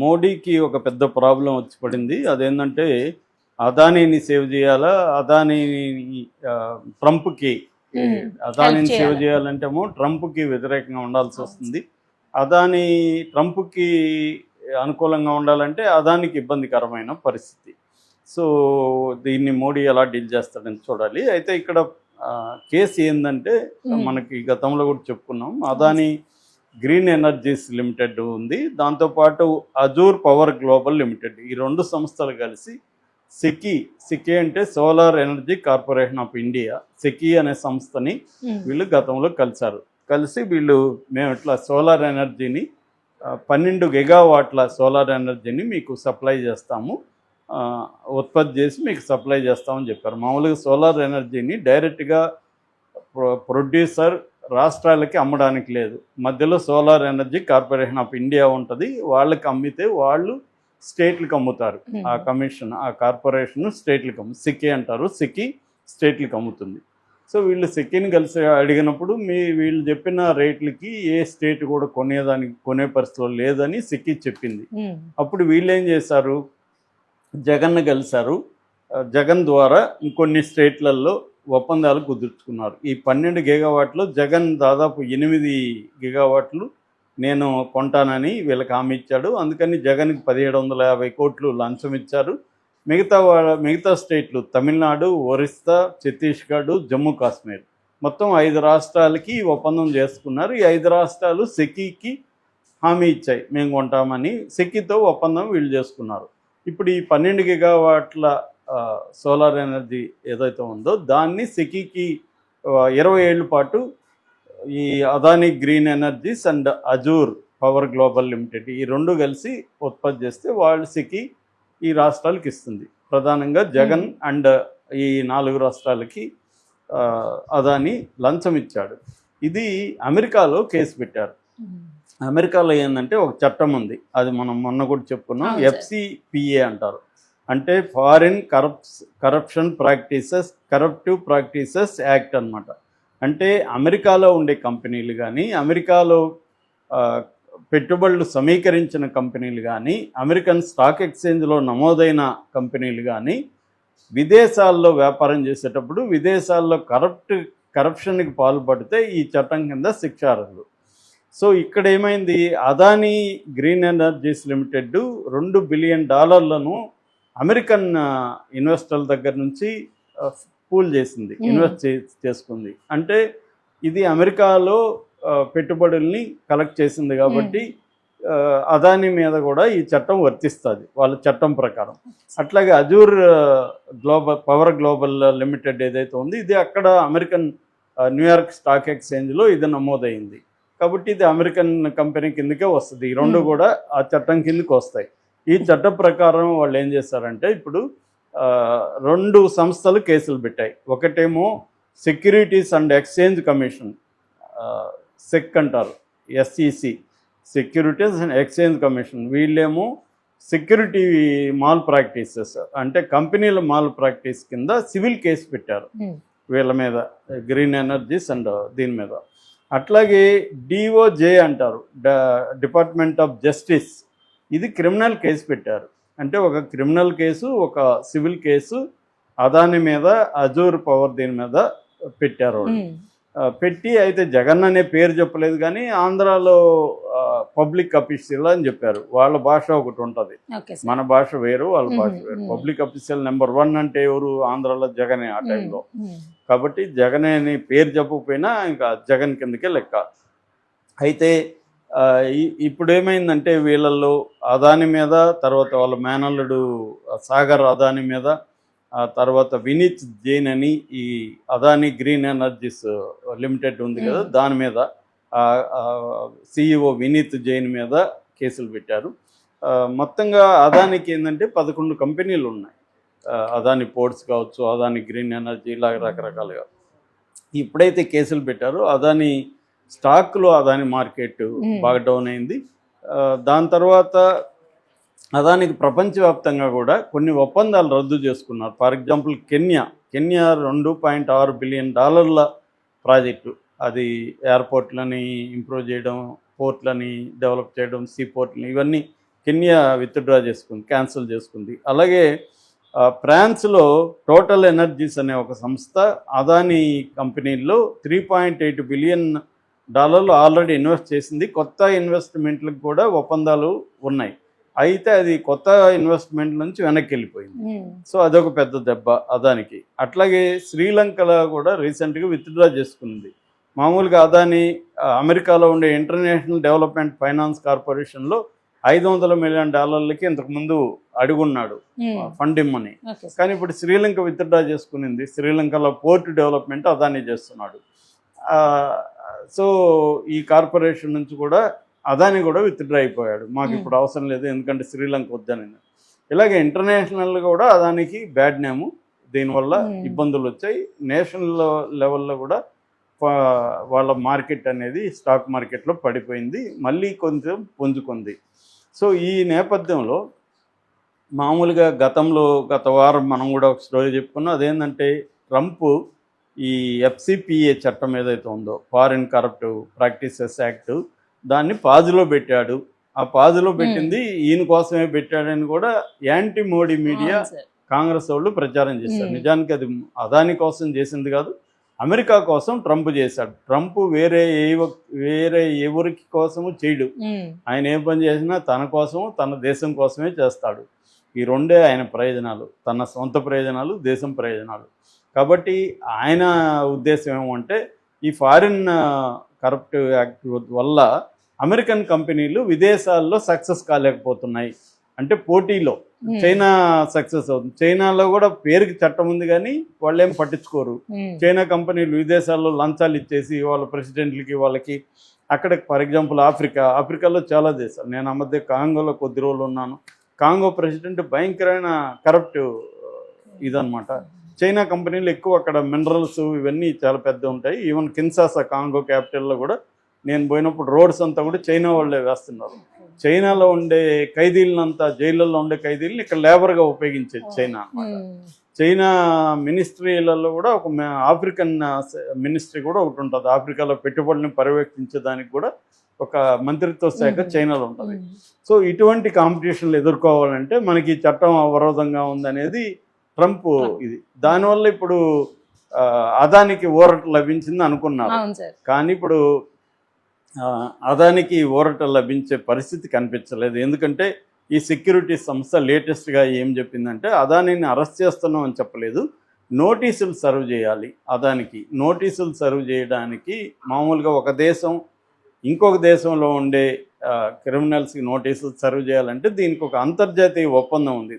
మోడీకి ఒక పెద్ద ప్రాబ్లం వచ్చి పడింది. అదేంటంటే అదానీని సేవ్ చేయాలా, అదానీని ఆ, ట్రంప్కి హెల్ప్ అదానీని సేవ్ చేయాలి. చేయాలంటేమో ట్రంప్కి వ్యతిరేకంగా ఉండాల్సి వస్తుంది. అదానీ ట్రంప్కి అనుకూలంగా ఉండాలంటే అదానికి ఇబ్బందికరమైన పరిస్థితి. సో దీన్ని మోడీ ఎలా డీల్ చేస్తాడని చూడాలి. అయితే ఇక్కడ కేసు ఏంటంటే మనకి గతంలో కూడా చెప్పుకున్నాం, అదానీ గ్రీన్ ఎనర్జీస్ లిమిటెడ్ ఉంది, దాంతోపాటు అజూర్ పవర్ గ్లోబల్ లిమిటెడ్, ఈ రెండు సంస్థలు కలిసి సెకీ అంటే solar energy corporation of India, SECI అనే సంస్థని వీళ్ళు గతంలో కలిసి వీళ్ళు మేము ఇట్లా సోలార్ ఎనర్జీని 12 గిగావాట్ల సోలార్ ఎనర్జీని మీకు సప్లై చేస్తాము, ఉత్పత్తి చేసి మీకు సప్లై చేస్తామని చెప్పారు. మామూలుగా సోలార్ ఎనర్జీని డైరెక్ట్గా ప్రొడ్యూసర్ రాష్ట్రాలకి అమ్మడానికి లేదు, మధ్యలో solar energy corporation of India ఉంటుంది, వాళ్ళకి అమ్మితే వాళ్ళు స్టేట్లకు అమ్ముతారు. ఆ కమిషన్, ఆ కార్పొరేషన్ స్టేట్లకు సెకీ అంటారు, సెకీ స్టేట్లకు అమ్ముతుంది. సో వీళ్ళు సెకీని కలిసి అడిగినప్పుడు వీళ్ళు చెప్పిన రేట్లకి ఏ స్టేట్ కూడా కొనే పరిస్థితిలో లేదని సెకీ చెప్పింది. అప్పుడు వీళ్ళు ఏం చేశారు, జగన్ను కలిశారు. జగన్ ద్వారా ఇంకొన్ని స్టేట్లలో ఒప్పందాలు కుదుర్చుకున్నారు. ఈ 12 గిగావాట్లు జగన్ దాదాపు 8 గిగావాట్లు నేను కొంటానని వీళ్ళకి హామీ ఇచ్చాడు. అందుకని జగన్కి 1750 కోట్లు లంచం ఇచ్చారు. మిగతా స్టేట్లు తమిళనాడు, ఒరిస్సా, ఛత్తీస్గఢ్, జమ్మూ కాశ్మీర్, మొత్తం 5 రాష్ట్రాలకి ఒప్పందం చేసుకున్నారు. ఈ 5 రాష్ట్రాలు సెకీకి హామీ ఇచ్చాయి, మేము కొంటామని. సెకీతో ఒప్పందం వీళ్ళు చేసుకున్నారు. ఇప్పుడు ఈ 12 గిగావాట్ల సోలార్ ఎనర్జీ ఏదైతే ఉందో దాన్ని సెకీకి 20 ఏళ్ళ పాటు ఈ Adani green energies and Azure power global limited, ఈ రెండు కలిసి ఉత్పత్తి చేస్తే వాళ్ళు సెకీ ఈ రాష్ట్రాలకి ఇస్తుంది. ప్రధానంగా జగన్ అండ్ ఈ 4 రాష్ట్రాలకి అదానీ లంచం ఇచ్చాడు. ఇది అమెరికాలో కేసు పెట్టారు. అమెరికాలో ఏంటంటే ఒక చట్టం ఉంది, అది మనం మొన్న కూడా చెప్పుకున్నాం, FCPA అంటారు. అంటే ఫారిన్ కరప్టివ్ ప్రాక్టీసెస్ యాక్ట్ అన్నమాట. అంటే అమెరికాలో ఉండే కంపెనీలు కానీ, అమెరికాలో పెట్టుబడులు సమీకరించిన కంపెనీలు కానీ, అమెరికన్ స్టాక్ ఎక్స్చేంజ్లో నమోదైన కంపెనీలు కానీ విదేశాల్లో వ్యాపారం చేసేటప్పుడు విదేశాల్లో కరప్షన్కి పాల్పడితే ఈ చట్టం కింద శిక్షార్హులు. సో ఇక్కడ ఏమైంది, Adani green energies limited $2 billion American ఇన్వెస్టర్ల దగ్గర నుంచి పూల్ చేసింది, ఇన్వెస్ట్ చేసుకుంది. అంటే ఇది అమెరికాలో పెట్టుబడుల్ని కలెక్ట్ చేసింది కాబట్టి అదానీ మీద కూడా ఈ చట్టం వర్తిస్తుంది వాళ్ళ చట్టం ప్రకారం. అట్లాగే అజూర్ పవర్ గ్లోబల్ లిమిటెడ్ ఏదైతే ఉంది, ఇది అక్కడ అమెరికన్ న్యూయార్క్ స్టాక్ ఎక్స్చేంజ్లో ఇది నమోదైంది కాబట్టి ఇది అమెరికన్ కంపెనీ కిందకే వస్తుంది. ఈ రెండు కూడా ఆ చట్టం కిందకి వస్తాయి. ఈ చట్ట ప్రకారం వాళ్ళు ఏం చేస్తారంటే ఇప్పుడు 2 సంస్థలు కేసులు పెట్టాయి. ఒకటేమో securities and exchange commission, SEC అంటారు, SEC, securities and exchange commission. వీళ్ళేమో సెక్యూరిటీ మాల్ ప్రాక్టీసెస్ అంటే కంపెనీల మాల్ ప్రాక్టీస్ కింద సివిల్ కేసు పెట్టారు వీళ్ళ మీద, గ్రీన్ ఎనర్జీస్ అండ్ దీని మీద. అట్లాగే DOJ అంటారు, డిపార్ట్మెంట్ ఆఫ్ జస్టిస్, ఇది క్రిమినల్ కేసు పెట్టారు. అంటే ఒక క్రిమినల్ కేసు, ఒక సివిల్ కేసు అదాని మీద, అజూర్ పవర్ దీని మీద పెట్టారు. పెట్టి అయితే జగన్ అనే పేరు చెప్పలేదు కానీ ఆంధ్రాలో పబ్లిక్ అఫీషియల్ అని చెప్పారు. వాళ్ళ భాష ఒకటి ఉంటుంది, మన భాష వేరు, వాళ్ళ భాష వేరు. పబ్లిక్ అఫీషియల్ నెంబర్ 1 అంటే ఎవరు, ఆంధ్రాలో జగనే ఆ టైంలో. కాబట్టి జగనే అని పేరు చెప్పకపోయినా ఇంకా జగన్ కిందకే లెక్క. అయితే ఇప్పుడు ఏమైందంటే వీళ్ళల్లో అదాని మీద, తర్వాత వాళ్ళ మేనల్లుడు సాగర్ అదాని మీద, ఆ తర్వాత వినీత్ జైన్ అని ఈ అదాని గ్రీన్ ఎనర్జీస్ లిమిటెడ్ ఉంది కదా, దాని మీద CEO వినీత్ జైన్ మీద కేసులు పెట్టారు. మొత్తంగా అదానికి ఏంటంటే 11 కంపెనీలు ఉన్నాయి. అదాని పోర్ట్స్ కావచ్చు, అదాని గ్రీన్ ఎనర్జీ, ఇలా రకరకాలుగా. ఇప్పుడైతే కేసులు పెట్టారో అదాని స్టాక్లో అదాని మార్కెట్ బాగా డౌన్ అయింది. దాని తర్వాత అదానికి ప్రపంచవ్యాప్తంగా కూడా కొన్ని ఒప్పందాలు రద్దు చేసుకున్నారు. For example Kenya $2.6 billion project, అది ఎయిర్పోర్ట్లని ఇంప్రూవ్ చేయడం, పోర్ట్లని డెవలప్ చేయడం, సీ పోర్ట్లని, ఇవన్నీ కెన్యా విత్డ్రా చేసుకుంది, క్యాన్సిల్ చేసుకుంది. అలాగే ఫ్రాన్స్లో టోటల్ ఎనర్జీస్ అనే ఒక సంస్థ అదానీ కంపెనీల్లో $3.8 బిలియన్ ఆల్రెడీ ఇన్వెస్ట్ చేసింది. కొత్త ఇన్వెస్ట్మెంట్లకు కూడా ఒప్పందాలు ఉన్నాయి. అయితే అది కొత్త ఇన్వెస్ట్మెంట్ నుంచి వెనక్కి వెళ్ళిపోయింది. సో అదొక పెద్ద దెబ్బ అదానికి. అట్లాగే శ్రీలంకలో కూడా రీసెంట్గా విత్డ్రా చేసుకుంది. మామూలుగా అదాని అమెరికాలో ఉండే ఇంటర్నేషనల్ డెవలప్మెంట్ ఫైనాన్స్ కార్పొరేషన్లో $500 మిలియన్ ఇంతకుముందు అడుగున్నాడు ఫండ్ ఇమ్మని. కానీ ఇప్పుడు శ్రీలంక విత్డ్రా చేసుకునింది. శ్రీలంకలో పోర్ట్ డెవలప్మెంట్ అదాని చేస్తున్నాడు. సో ఈ కార్పొరేషన్ నుంచి కూడా అదాని కూడా విత్డ్రా అయిపోయాడు. మాకు ఇప్పుడు అవసరం లేదు, ఎందుకంటే శ్రీలంక వద్దని. ఇలాగే ఇంటర్నేషనల్గా కూడా అదానికి బ్యాడ్ నేము, దీనివల్ల ఇబ్బందులు వచ్చాయి. నేషనల్ లెవెల్లో కూడా వాళ్ళ మార్కెట్ అనేది స్టాక్ మార్కెట్లో పడిపోయింది, మళ్ళీ కొంచెం పుంజుకుంది. సో ఈ నేపథ్యంలో మామూలుగా గత వారం మనం కూడా ఒక స్టోరీ చెప్పుకున్నాం. అదేంటంటే ట్రంప్ ఈ FCPA చట్టం ఏదైతే ఉందో, ఫారిన్ కరప్టివ్ ప్రాక్టీసెస్ యాక్ట్, దాన్ని పాజులో పెట్టాడు. ఆ పాజులో పెట్టింది ఈయన కోసమే పెట్టాడని కూడా యాంటీ మోడీ మీడియా కాంగ్రెస్ వాళ్ళు ప్రచారం చేశారు. నిజానికి అది అదాని కోసం చేసింది కాదు, అమెరికా కోసం ట్రంప్ చేశాడు. ట్రంప్ వేరే ఎవరికి కోసము చేయడు. ఆయన ఏ పని చేసినా తన కోసము, తన దేశం కోసమే చేస్తాడు. ఈ రెండే ఆయన ప్రయోజనాలు, తన సొంత ప్రయోజనాలు, దేశం ప్రయోజనాలు. కాబట్టి ఆయన ఉద్దేశం ఏమంటే ఈ ఫారిన్ కరప్టివ్ యాక్ట్ వల్ల అమెరికన్ కంపెనీలు విదేశాల్లో సక్సెస్ కాలేకపోతున్నాయి. అంటే పోటీలో చైనా సక్సెస్ అవుతుంది. చైనాలో కూడా పేరుకి చట్టం ఉంది కానీ వాళ్ళు ఏం పట్టించుకోరు. చైనా కంపెనీలు విదేశాల్లో లంచాలు ఇచ్చేసి వాళ్ళ ప్రెసిడెంట్లకి వాళ్ళకి అక్కడ, ఫర్ ఎగ్జాంపుల్ ఆఫ్రికాలో చాలా దేశాలు, నేను ఆ మధ్య కాంగోలో కొద్ది రోజులు ఉన్నాను. కాంగో ప్రెసిడెంట్ భయంకరమైన కరప్టివ్ ఇదనమాట. చైనా కంపెనీలు ఎక్కువ అక్కడ మినరల్స్ ఇవన్నీ చాలా పెద్ద ఉంటాయి. ఈవెన్ కిన్షాసా కాంగో క్యాపిటల్లో కూడా నేను పోయినప్పుడు రోడ్స్ అంతా కూడా చైనా వాళ్ళే వేస్తున్నారు. చైనాలో ఉండే ఖైదీలనంతా, జైళ్ళల్లో ఉండే ఖైదీలను ఇక్కడ లేబర్గా ఉపయోగించేది చైనా అన్నమాట. చైనా మినిస్ట్రీలలో కూడా ఒక ఆఫ్రికన్ మినిస్ట్రీ కూడా ఒకటి ఉంటుంది. ఆఫ్రికాలో పెట్టుబడులను పర్యవేక్షించడానికి కూడా ఒక మంత్రిత్వ శాఖ చైనాలో ఉంటుంది. సో ఇటువంటి కాంపిటీషన్లు ఎదుర్కోవాలంటే మనకి చట్టం అవరోధంగా ఉందనేది ట్రంప్ ఇది. దానివల్ల ఇప్పుడు అదానికి ఊరట లభించింది అనుకున్నారు. కానీ ఇప్పుడు అదానికి ఊరట లభించే పరిస్థితి కనిపించలేదు. ఎందుకంటే ఈ సెక్యూరిటీ సంస్థ లేటెస్ట్గా ఏం చెప్పిందంటే అదానిని అరెస్ట్ చేస్తున్నాం అని చెప్పలేదు, నోటీసులు సర్వ్ చేయాలి. అదానికి నోటీసులు సర్వ్ చేయడానికి మామూలుగా ఒక దేశం ఇంకొక దేశంలో ఉండే క్రిమినల్స్కి నోటీసులు సర్వ్ చేయాలంటే దీనికి ఒక అంతర్జాతీయ ఒప్పందం ఉంది.